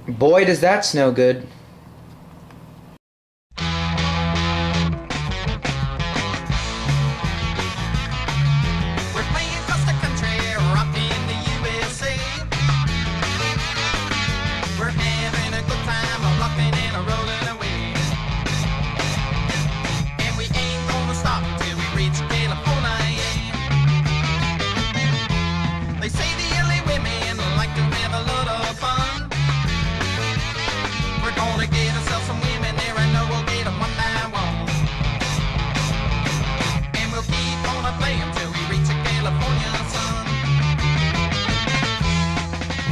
Boy, does that smell good. We're playing across the country, rocking the USA. We're having a good time, rocking and rolling away. And we ain't gonna stop till we reach California. They say the LA women like to have a lot of fun. We're gonna get ourselves some women there, and know we'll get them one by one. And we'll keep on playing till we reach a California sun.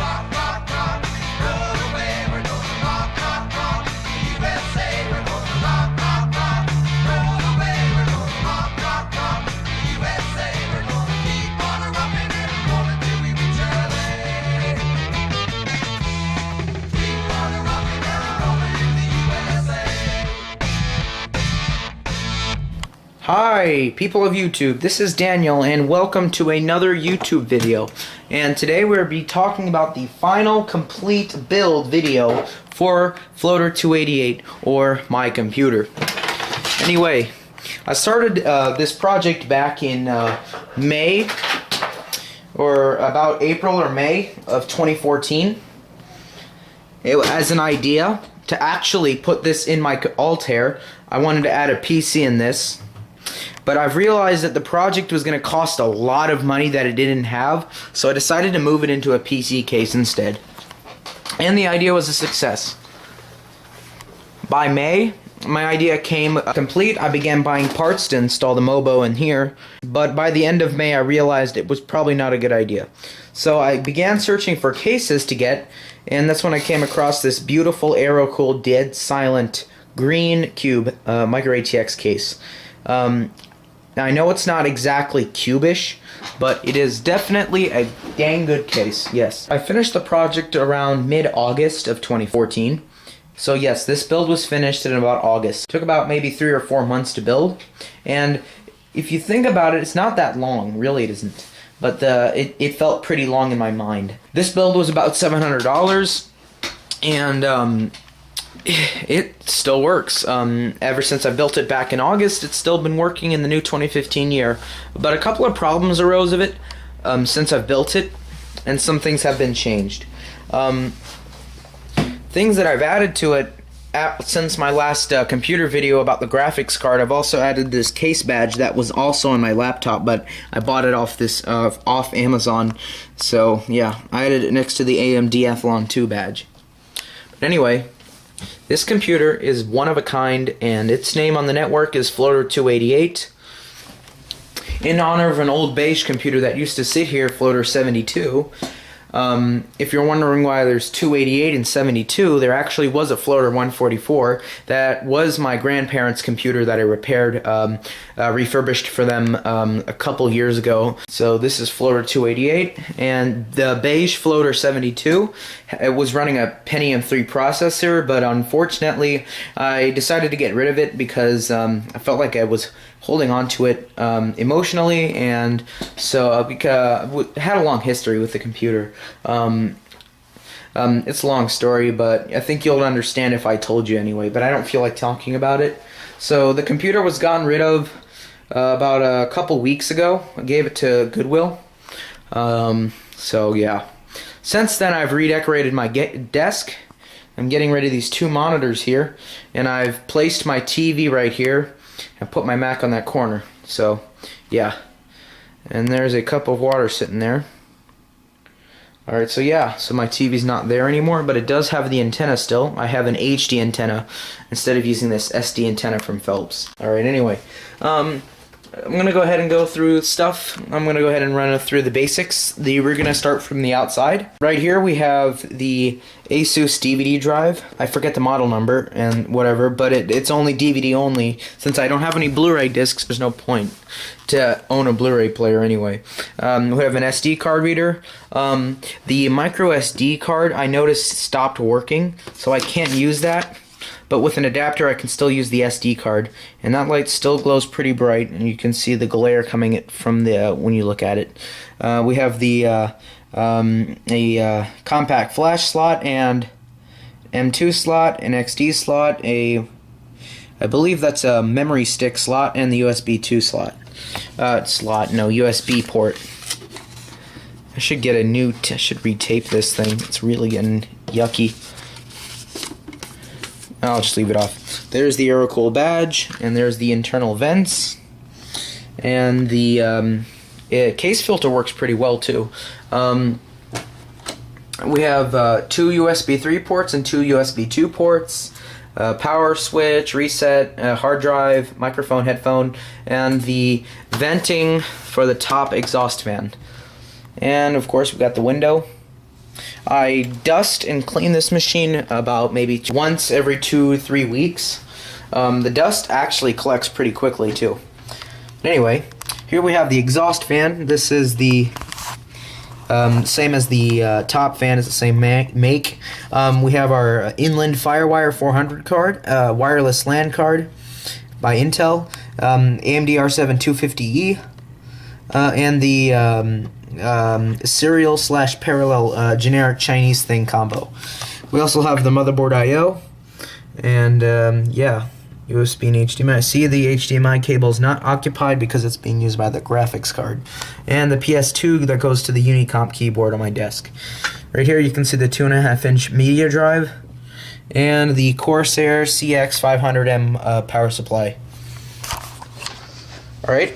Rock, rock, rock, roll away. We're gonna rock, rock, rock, USA. We're gonna rock, rock, rock, roll away. We're gonna rock, rock, rock, USA. We're gonna keep on rocking and rolling till we reach LA. Keep on rocking and rolling in the USA. Hi, people of YouTube. This is Daniel, and welcome to another YouTube video. And today we'll be talking about the final complete build video for Floater 288, or my computer. Anyway, I started this project back in May, or about April or May of 2014. As an idea to actually put this in my Altair. I wanted to add a PC in this, but I've realized that the project was going to cost a lot of money that it didn't have, so I decided to move it into a PC case instead. And the idea was a success. By May, my idea came complete. I began buying parts to install the MOBO in here, but by the end of May I realized it was probably not a good idea. So I began searching for cases to get, and that's when I came across this beautiful aero-cooled dead silent green cube micro ATX case. Now I know it's not exactly cubish, but it is definitely a dang good case, yes. I finished the project around mid-August of 2014. So yes, this build was finished in about August. It took about maybe 3 or 4 months to build, and if you think about it, it's not that long, really it isn't. But it felt pretty long in my mind. This build was about $700, and it still works. Ever since I built it back in August, it's still been working in the new 2015 year. But a couple of problems arose of it since I've built it, and some things have been changed. Things that I've added to it since my last computer video about the graphics card, I've also added this case badge that was also on my laptop, but I bought it off off Amazon. So yeah, I added it next to the AMD Athlon 2 badge. But anyway, this computer is one of a kind, and its name on the network is Floater 288. In honor of an old beige computer that used to sit here, Floater 72. If you're wondering why there's 288 and 72, there actually was a Floater 144 that was my grandparents' computer that I repaired, refurbished for them a couple years ago. So this is Floater 288, and the beige Floater 72, it was running a Pentium 3 processor, but unfortunately I decided to get rid of it because I felt like I was holding on to it emotionally, and so I had a long history with the computer. It's a long story, but I think you'll understand if I told you anyway, but I don't feel like talking about it. So the computer was gotten rid of about a couple weeks ago. I gave it to Goodwill. So yeah. Since then I've redecorated my desk. I'm getting rid of these 2 monitors here, and I've placed my TV right here and put my Mac on that corner. So yeah, and there's a cup of water sitting there. Alright, so yeah, so my TV's not there anymore, but it does have the antenna still. I have an HD antenna instead of using this SD antenna from Philips. Alright, anyway, I'm going to go ahead and go through stuff. I'm going to go ahead and run through the basics. We're going to start from the outside. Right here we have the Asus DVD drive. I forget the model number and whatever, but it's only DVD only. Since I don't have any Blu-ray discs, there's no point to own a Blu-ray player anyway. We have an SD card reader. The micro SD card I noticed stopped working, so I can't use that. But with an adapter I can still use the SD card, and that light still glows pretty bright, and you can see the glare coming from when you look at it. We have the compact flash slot and M2 slot, an XD slot, I believe that's a memory stick slot, and the USB 2 slot. USB port. I should get a new, I should retape this thing. It's really getting yucky. I'll just leave it off. There's the AeroCool badge, and there's the internal vents. And the case filter works pretty well too. We have 2 USB 3 ports and 2 USB 2 ports. Power switch, reset, hard drive, microphone, headphone, and the venting for the top exhaust fan. And of course we got the window. I dust and clean this machine about maybe once every 2-3 weeks. The dust actually collects pretty quickly too. But anyway, here we have the exhaust fan. This is the same as the top fan, is the same make. We have our Inland Firewire 400 card, wireless LAN card by Intel, AMD R7 250E, and the serial/parallel generic Chinese thing combo. We also have the motherboard I/O, and yeah, USB and HDMI. See, the HDMI cable is not occupied because it's being used by the graphics card. And the PS2 that goes to the Unicomp keyboard on my desk. Right here you can see the 2.5-inch media drive and the Corsair CX500M power supply. Alright,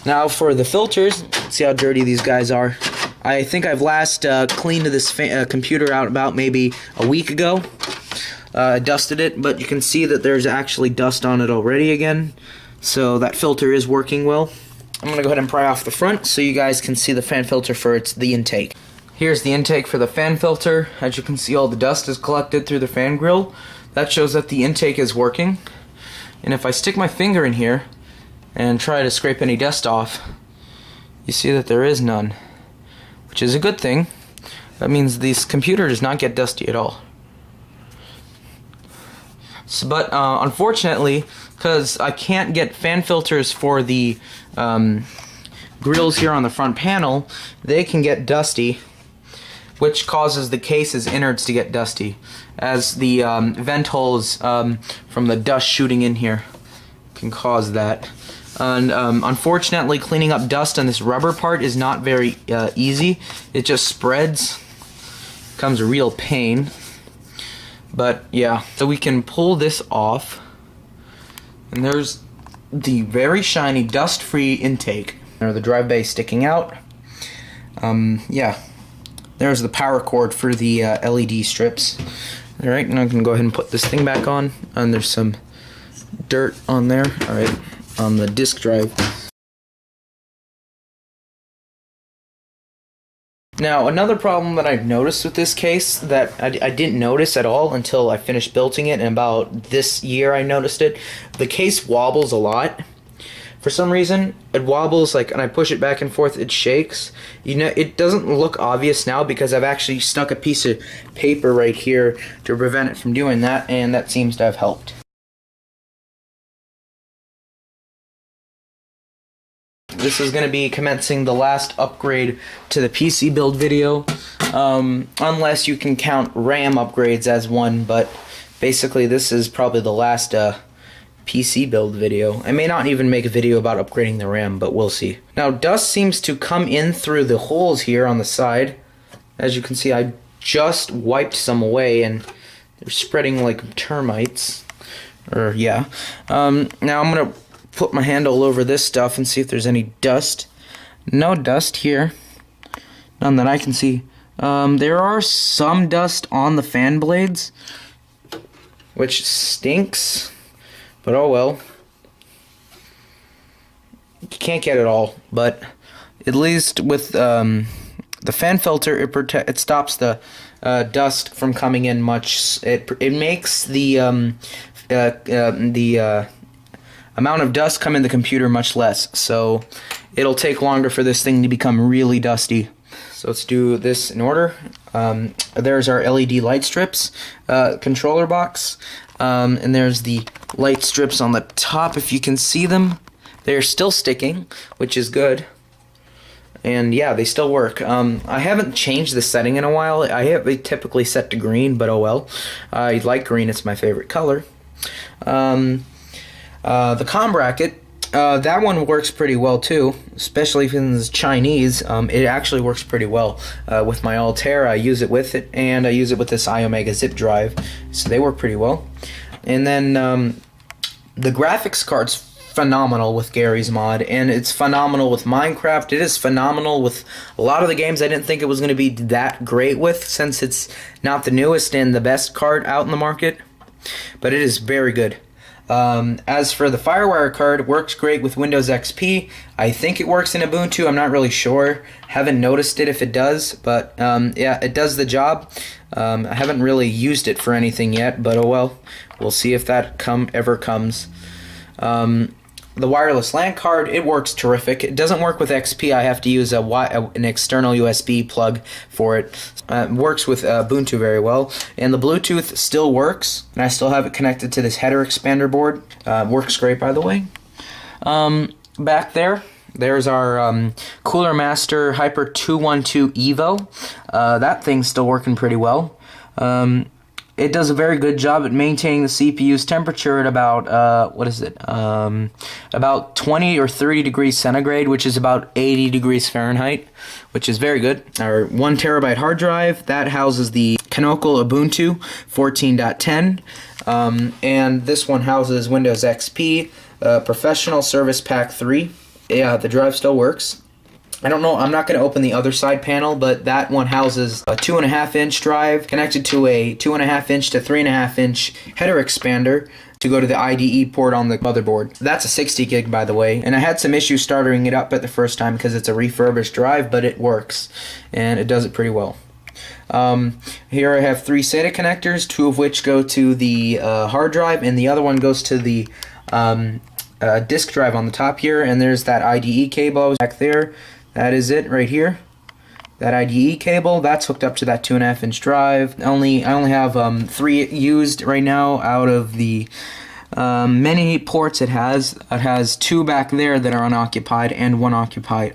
now for the filters, see how dirty these guys are. I think I've last cleaned this computer out about maybe a week ago. Dusted it, but you can see that there's actually dust on it already again, so that filter is working well. I'm gonna go ahead and pry off the front so you guys can see the fan filter for the intake. Here's the intake for the fan filter. As you can see, all the dust is collected through the fan grill. That shows that the intake is working. And if I stick my finger in here and try to scrape any dust off, you see that there is none, which is a good thing. That means this computer does not get dusty at all. So, but unfortunately, because I can't get fan filters for the grills here on the front panel, they can get dusty, which causes the case's innards to get dusty, as the vent holes from the dust shooting in here can cause that. And unfortunately, cleaning up dust on this rubber part is not very easy. It just spreads, becomes a real pain. But yeah, so we can pull this off, and there's the very shiny dust-free intake. There, the drive bay sticking out. Yeah, there's the power cord for the LED strips. All right, now I'm gonna go ahead and put this thing back on, and there's some dirt on there. All right, on the disk drive. Now, another problem that I've noticed with this case that I didn't notice at all until I finished building it, and about this year I noticed it. The case wobbles a lot. For some reason, it wobbles, like, and I push it back and forth, it shakes. You know, it doesn't look obvious now because I've actually stuck a piece of paper right here to prevent it from doing that, and that seems to have helped. This is going to be commencing the last upgrade to the PC build video, unless you can count RAM upgrades as one, but basically this is probably the last PC build video. I may not even make a video about upgrading the RAM, but we'll see. Now, dust seems to come in through the holes here on the side. As you can see, I just wiped some away, and they're spreading like termites. Or, yeah. Now I'm going to put my hand all over this stuff and see if there's any dust. No dust here. None that I can see. There are some dust on the fan blades, which stinks, but oh well. You can't get it all, but at least with the fan filter, it stops the dust from coming in much. It makes the amount of dust come in the computer much less, so it'll take longer for this thing to become really dusty. So let's do this in order. There's our LED light strips, controller box, and there's the light strips on the top, if you can see them. They're still sticking, which is good. and yeah, they still work. I haven't changed the setting in a while. I have it typically set to green, but oh well. I like green, it's my favorite color. The comm bracket, that one works pretty well too, especially if it's Chinese. It actually works pretty well with my Altair. I use it with it, and I use it with this iOmega zip drive, so they work pretty well. And then the graphics card's phenomenal with Gary's mod, and it's phenomenal with Minecraft. It is phenomenal with a lot of the games I didn't think it was going to be that great with, since it's not the newest and the best card out in the market, but it is very good. As for the Firewire card, it works great with Windows XP. I think it works in Ubuntu. I'm not really sure. Haven't noticed it if it does, but yeah, it does the job. I haven't really used it for anything yet, but oh well. We'll see if that ever comes. The wireless LAN card, it works terrific. It doesn't work with XP. I have to use an external USB plug for it. It works with Ubuntu very well. And the Bluetooth still works, and I still have it connected to this header expander board. Works great, by the way. Back there's our Cooler Master Hyper 212 Evo. That thing's still working pretty well. It does a very good job at maintaining the CPU's temperature at about, about 20 or 30 degrees centigrade, which is about 80 degrees Fahrenheit, which is very good. Our 1 terabyte hard drive, that houses the Canonical Ubuntu 14.10, and this one houses Windows XP, Professional Service Pack 3. Yeah, the drive still works. I don't know, I'm not going to open the other side panel, but that one houses a 2.5-inch drive connected to a 2.5-inch to 3.5-inch header expander to go to the IDE port on the motherboard. That's a 60 gig, by the way, and I had some issues starting it up at the first time because it's a refurbished drive, but it works, and it does it pretty well. Here I have 3 SATA connectors, 2 of which go to the hard drive, and the other one goes to the disk drive on the top here, and there's that IDE cable back there. That is it right here. That IDE cable, that's hooked up to that 2.5-inch drive. I only have 3 used right now out of the many ports it has. It has 2 back there that are unoccupied and 1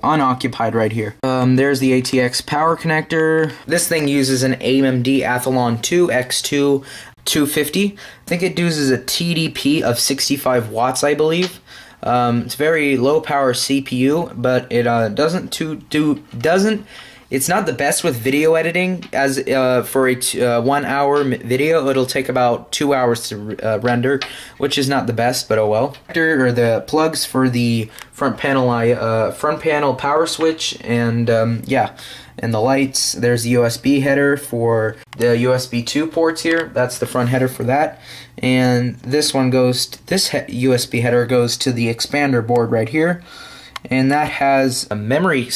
unoccupied right here. There's the ATX power connector. This thing uses an AMD Athlon 2 X2 250. I think it uses a TDP of 65 watts, I believe. It's very low power CPU, but it it's not the best with video editing. As for a 1 hour video, it'll take about 2 hours to render, which is not the best, but oh well. Or the plugs for the front panel power switch, and yeah, and the lights. There's the USB header for the USB 2 ports here. That's the front header for that. And this one goes, USB header goes to the expander board right here. And that has a memory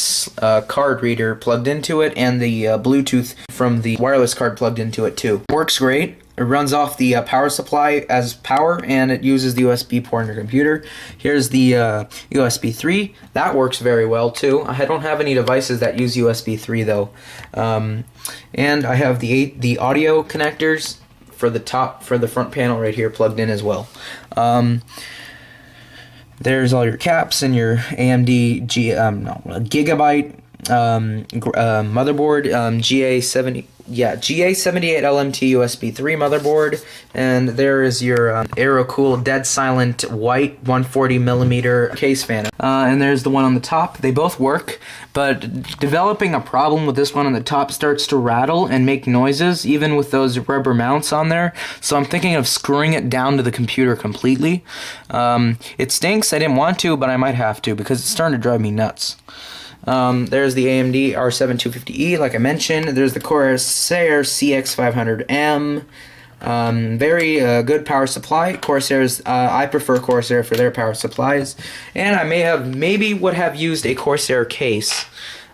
card reader plugged into it, and the Bluetooth from the wireless card plugged into it too. Works great. It runs off the power supply as power, and it uses the USB port on your computer. Here's the USB 3. That works very well too. I don't have any devices that use USB 3 though. And I have the audio connectors for the front panel right here plugged in as well. There's all your caps and your AMD Gigabyte motherboard, GA78 LMT USB 3 motherboard, and there is your AeroCool Dead Silent White 140mm case fan. And there's the one on the top. They both work, but developing a problem with this one on the top starts to rattle and make noises, even with those rubber mounts on there. So I'm thinking of screwing it down to the computer completely. It stinks. I didn't want to, but I might have to because it's starting to drive me nuts. There's the AMD R7 250E, like I mentioned. There's the Corsair CX500M. Very good power supply. Corsairs, I prefer Corsair for their power supplies. And I maybe would have used a Corsair case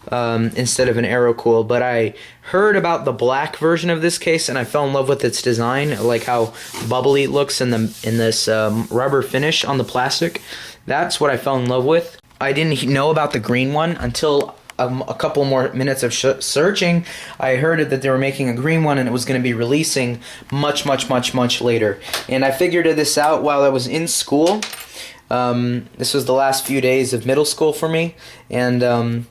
instead of an AeroCool, but I heard about the black version of this case and I fell in love with its design, like how bubbly it looks in this rubber finish on the plastic. That's what I fell in love with. I didn't know about the green one until a couple more minutes of searching. I heard that they were making a green one and it was going to be releasing much later. And I figured this out while I was in school. This was the last few days of middle school for me, and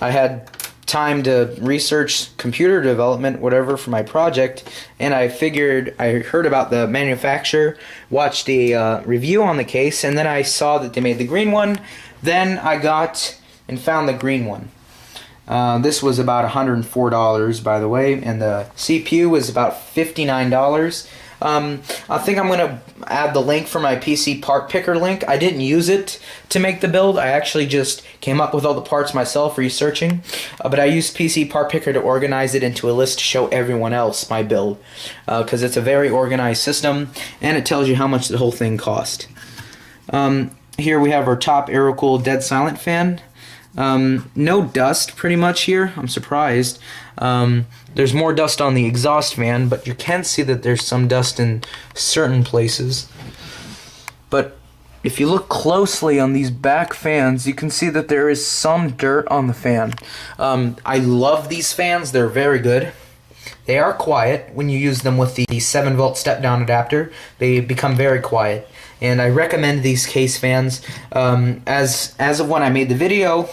I had time to research computer development, whatever, for my project, and I heard about the manufacturer, watched a review on the case, and then I saw that they made the green one. Then I got and found the green one. This was about $104, by the way, and the CPU was about $59. I think I'm going to add the link for my PC part picker link. I didn't use it to make the build. I actually just came up with all the parts myself researching. But I used PC part picker to organize it into a list to show everyone else my build. Because it's a very organized system, and it tells you how much the whole thing cost. Here we have our top air-cooled dead silent fan. No dust pretty much here. I'm surprised. There's more dust on the exhaust fan, but you can see that there's some dust in certain places. But if you look closely on these back fans, you can see that there is some dirt on the fan. I love these fans. They're very good. They are quiet when you use them with the 7-volt step-down adapter. They become very quiet. And I recommend these case fans. As of when I made the video,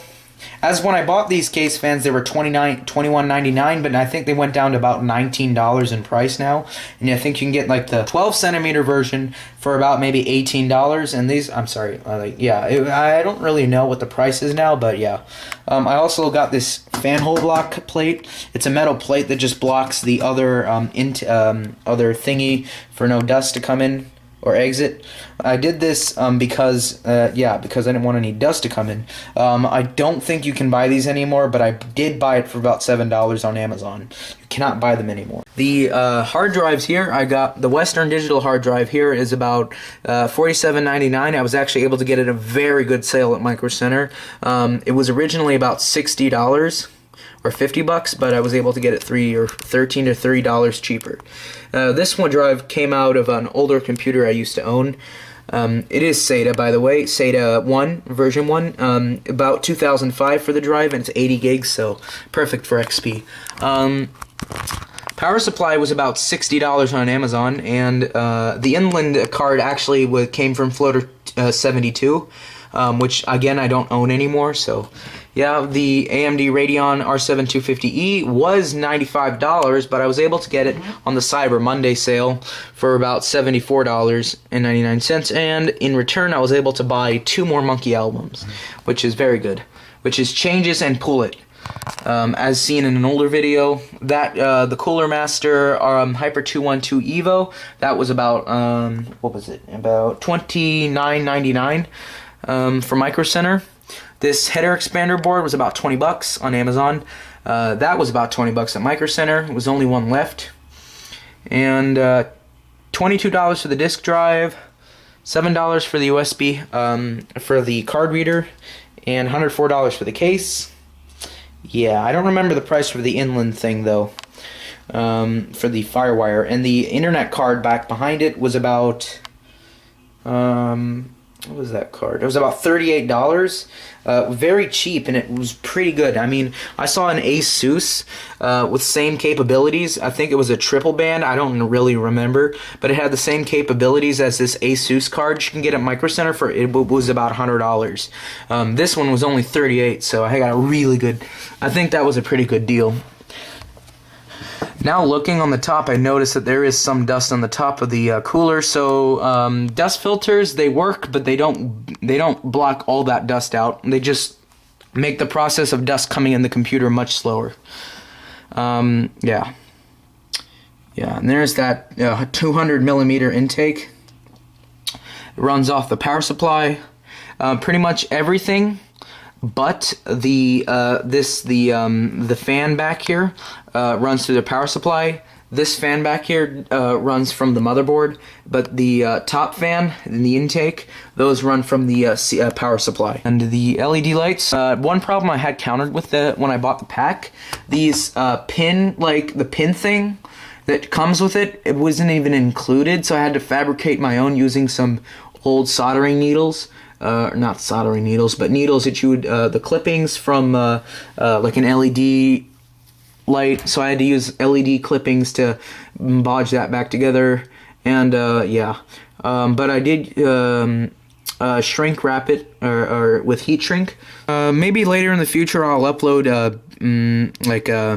as when I bought these case fans, they were $21.99, but I think they went down to about $19 in price now. And I think you can get like the 12-centimeter version for about maybe $18. And these, I'm sorry, I don't really know what the price is now, but yeah. I also got this fan hole block plate. It's a metal plate that just blocks the other other thingy for no dust to come in or exit. I did this because I didn't want any dust to come in. I don't think you can buy these anymore, but I did buy it for about $7 on Amazon. You cannot buy them anymore. The hard drives here, I got the Western Digital hard drive here is about $47.99. I was actually able to get it at a very good sale at Micro Center. It was originally about $60 or $50, but I was able to get it $13 to $30 cheaper. This one drive came out of an older computer I used to own. It is SATA, by the way, SATA 1, version 1, about 2005 for the drive, and it's 80 gigs, so perfect for XP. Power supply was about $60 on Amazon, and the inland card actually came from Floater 72, which, again, I don't own anymore, so yeah, the AMD Radeon R7 250E was $95, but I was able to get it on the Cyber Monday sale for about $74.99, and in return I was able to buy 2 more Monkey albums, which is very good, which is Changes and Pull It. As seen in an older video, that the Cooler Master Hyper 212 Evo, that was about, what was it, about $29.99 for Micro Center. This header expander board was about $20 on Amazon. That was about $20 at Micro Center. There was only one left. And $22 for the disk drive, $7 for the USB, for the card reader, and $104 for the case. Yeah, I don't remember the price for the inland thing though, for the FireWire. And the internet card back behind it was about, what was that card? It was about $38. Very cheap, and it was pretty good. I mean, I saw an Asus with same capabilities. I think it was a triple band. I don't really remember, but it had the same capabilities as this Asus card you can get at Micro Center for. It was about $100. This one was only $38, so I got a really good. I think that was a pretty good deal. Now looking on the top, I noticed that there is some dust on the top of the cooler. So dust filters, they work, but they don't block all that dust out. They just make the process of dust coming in the computer much slower. Yeah. And there's that 200mm intake. It runs off the power supply. Pretty much everything. But the fan back here runs through the power supply. This fan back here runs from the motherboard, but the top fan and the intake, those run from the power supply. And the LED lights, one problem I had countered with when I bought the pack, these the pin thing that comes with it, it wasn't even included, so I had to fabricate my own using some old soldering needles. Not soldering needles, but needles that you would, the clippings from like an LED light, so I had to use LED clippings to bodge that back together, and yeah, but I did shrink wrap it or with heat shrink. Maybe later in the future I'll upload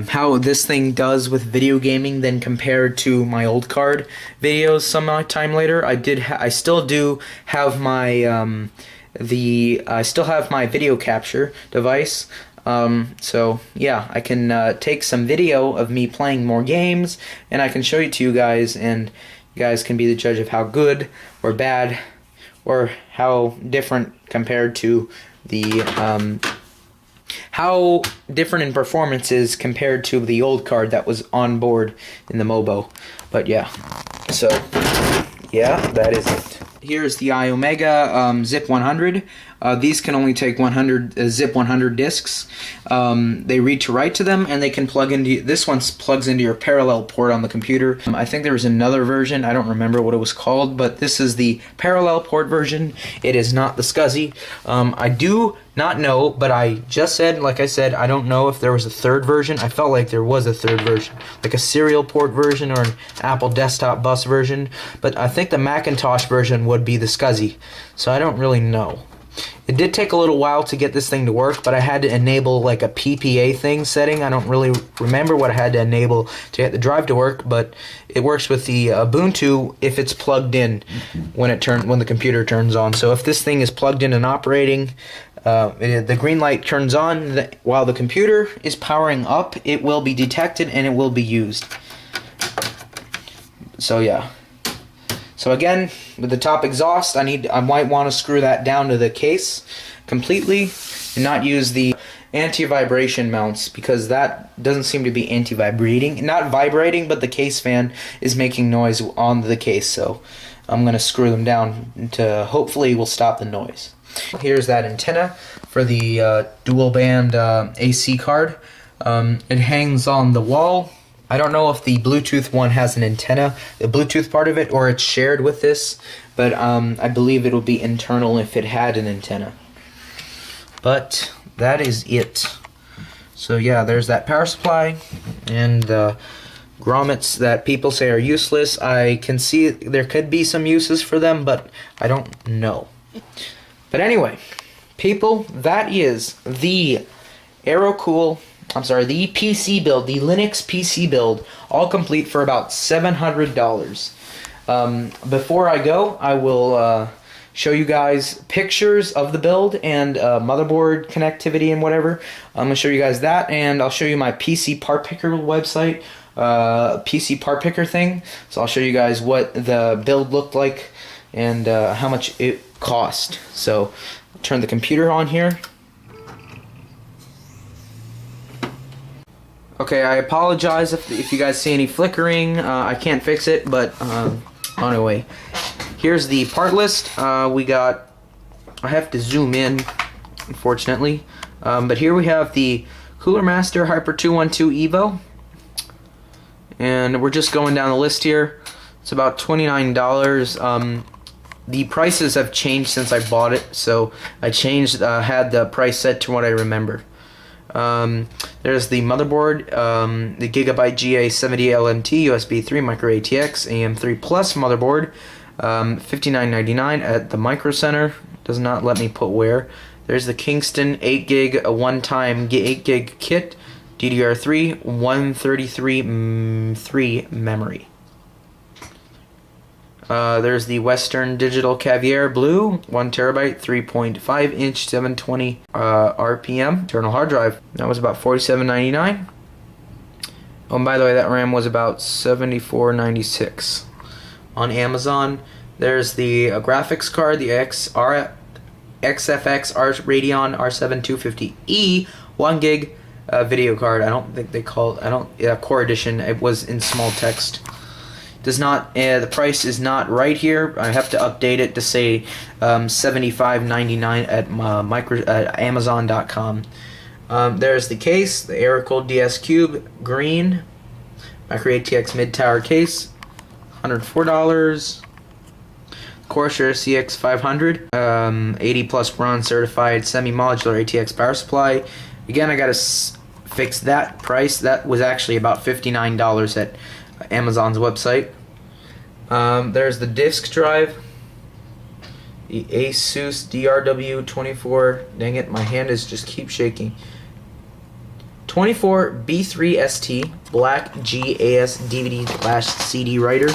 how this thing does with video gaming then compared to my old card videos sometime later. I still do have my I still have my video capture device. So yeah, I can take some video of me playing more games and I can show it to you guys, and you guys can be the judge of how good or bad or how different compared to the how different in performance is compared to the old card that was on board in the Mobo. But yeah, so yeah, that is it. Here's the iOmega Zip 100. These can only take 100 Zip 100 discs. They read to write to them, and they can plug into. This one plugs into your parallel port on the computer. I think there was another version. I don't remember what it was called, but this is the parallel port version. It is not the SCSI. I do not know, but I just said, like I said, I don't know if there was a third version. I felt like there was a third version, like a serial port version or an Apple desktop bus version. But I think the Macintosh version would be the SCSI. So I don't really know. It did take a little while to get this thing to work, but I had to enable like a PPA thing setting. I don't really remember what I had to enable to get the drive to work, but it works with the Ubuntu if it's plugged in when the computer turns on. So if this thing is plugged in and operating, the green light turns on while the computer is powering up. It will be detected and it will be used. So yeah. So again, with the top exhaust, I might want to screw that down to the case completely and not use the anti-vibration mounts, because that doesn't seem to be anti-vibrating. Not vibrating, but the case fan is making noise on the case, so I'm going to screw them down to hopefully will stop the noise. Here's that antenna for the dual band AC card. It hangs on the wall. I don't know if the Bluetooth one has an antenna, the Bluetooth part of it, or it's shared with this, but I believe it would be internal if it had an antenna. But that is it. So yeah, there's that power supply and grommets that people say are useless. I can see there could be some uses for them, but I don't know. But anyway, people, that is the the PC build, the Linux PC build, all complete for about $700. Before I go, I will show you guys pictures of the build and motherboard connectivity and whatever. I'm going to show you guys that, and I'll show you my PC part picker website, PC part picker thing. So I'll show you guys what the build looked like and how much it cost. So I'll turn the computer on here. Okay, I apologize if you guys see any flickering. I can't fix it, but anyway, here's the part list. I have to zoom in, unfortunately, but here we have the Cooler Master Hyper 212 Evo, and we're just going down the list here. It's about $29. The prices have changed since I bought it, so I had the price set to what I remember. There's the motherboard, the Gigabyte GA70 LMT USB 3 Micro ATX AM3 Plus motherboard, $59.99 at the Micro Center. Does not let me put where. There's the Kingston 8 gig one-time 8 gig kit, DDR3, 133 memory. There's the Western Digital Caviar Blue, 1 terabyte, 3.5 inch, 720 RPM internal hard drive. That was about $47.99. Oh, and by the way, that RAM was about $74.96 on Amazon. There's the graphics card, the XFX Radeon R7 250E 1 gig video card. I don't think they called Core Edition. It was in small text. Does not the price is not right here. I have to update it to say $75.99 at Amazon.com. There's the case, the Aerocool DS Cube green Micro ATX mid tower case, $104. Corsair CX500, 80 plus bronze certified semi-modular ATX power supply. Again, I gotta fix that price. That was actually about $59 at Amazon's website. There's the disk drive, The Asus DRW24. Dang it, my hand is just keep shaking. 24B3ST Black GAS DVD/CD writer.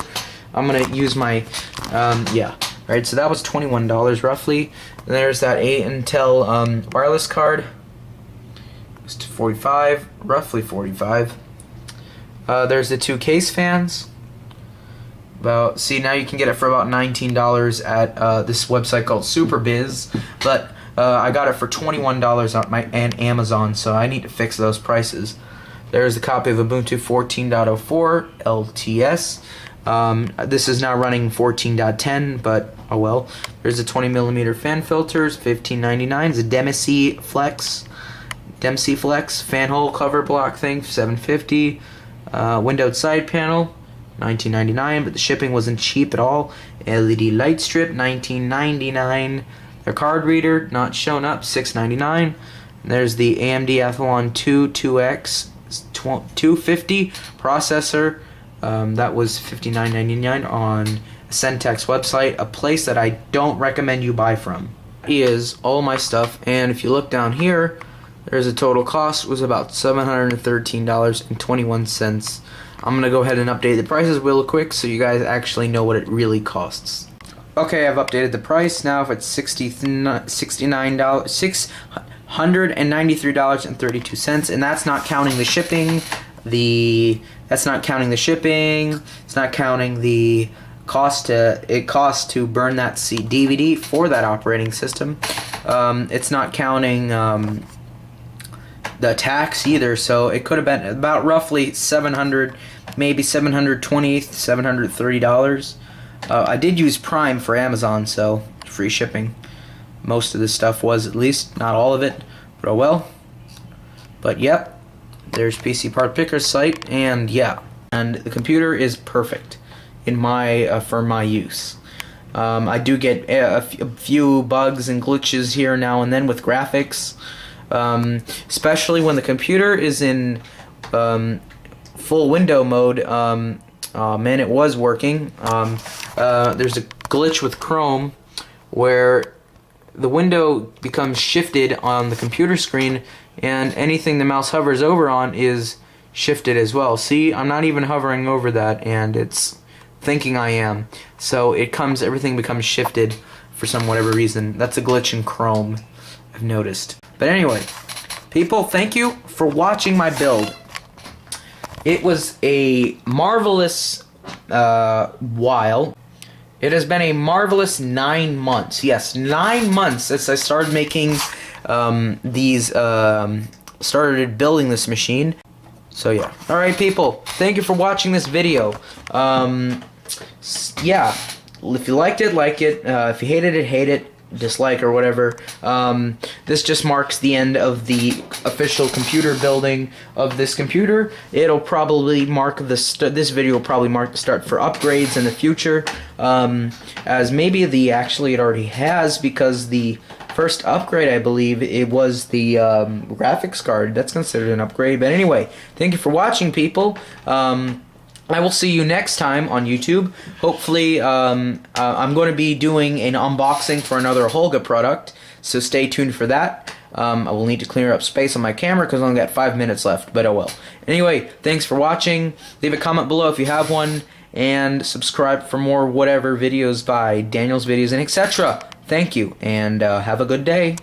I'm gonna use my yeah. Alright, so that was $21 roughly. And there's that Intel wireless card. It's 45, roughly 45. There's the two case fans. See, now you can get it for about $19 at this website called SuperBiz, but I got it for $21 on and Amazon, so I need to fix those prices. There's a copy of Ubuntu 14.04 LTS. This is now running 14.10, but oh well. There's a 20mm fan filters, $15.99. It's a Dempsey Flex fan hole cover block thing, $7.50. Windowed side panel, $19.99, but the shipping wasn't cheap at all. LED light strip, $19.99. The card reader not shown up, $6.99. There's the AMD Athlon 2x 250 processor. That was $59.99 on Centec's website, a place that I don't recommend you buy from. Is all my stuff, and if you look down here, there's a total cost was about $713.21. I'm gonna go ahead and update the prices real quick so you guys actually know what it really costs. Okay, I've updated the price now. If it's $693.32, and that's not counting the shipping. That's not counting the shipping. It's not counting the cost to burn that DVD for that operating system. It's not counting the tax either, so it could have been about roughly $700, maybe $720, $730. I did use Prime for Amazon, so free shipping. Most of this stuff was, at least, not all of it, but oh well. But yep, there's PC Part Picker's site, and yeah, and the computer is perfect in my for my use. I do get a few bugs and glitches here now and then with graphics. Especially when the computer is in full window mode. Man, it was working. There's a glitch with Chrome where the window becomes shifted on the computer screen, and anything the mouse hovers over on is shifted as well. See, I'm not even hovering over that, and it's thinking I am. So everything becomes shifted for some whatever reason. That's a glitch in Chrome, I've noticed. But anyway, people, thank you for watching my build. It was a marvelous while. It has been a marvelous 9 months. Yes, 9 months since I started making started building this machine. So yeah. Alright people, thank you for watching this video. Yeah, if you liked it, like it. If you hated it, hate it. Dislike or whatever. This just marks the end of the official computer building of this computer. It'll probably mark this video will probably mark the start for upgrades in the future, as maybe it already has, because the first upgrade, I believe, it was the graphics card. That's considered an upgrade. But anyway, thank you for watching, people. I will see you next time on YouTube. Hopefully, I'm going to be doing an unboxing for another Holga product, so stay tuned for that. I will need to clear up space on my camera because I only got 5 minutes left, but oh well. Anyway, thanks for watching. Leave a comment below if you have one, and subscribe for more whatever videos by Daniel's videos and etc. Thank you, and have a good day.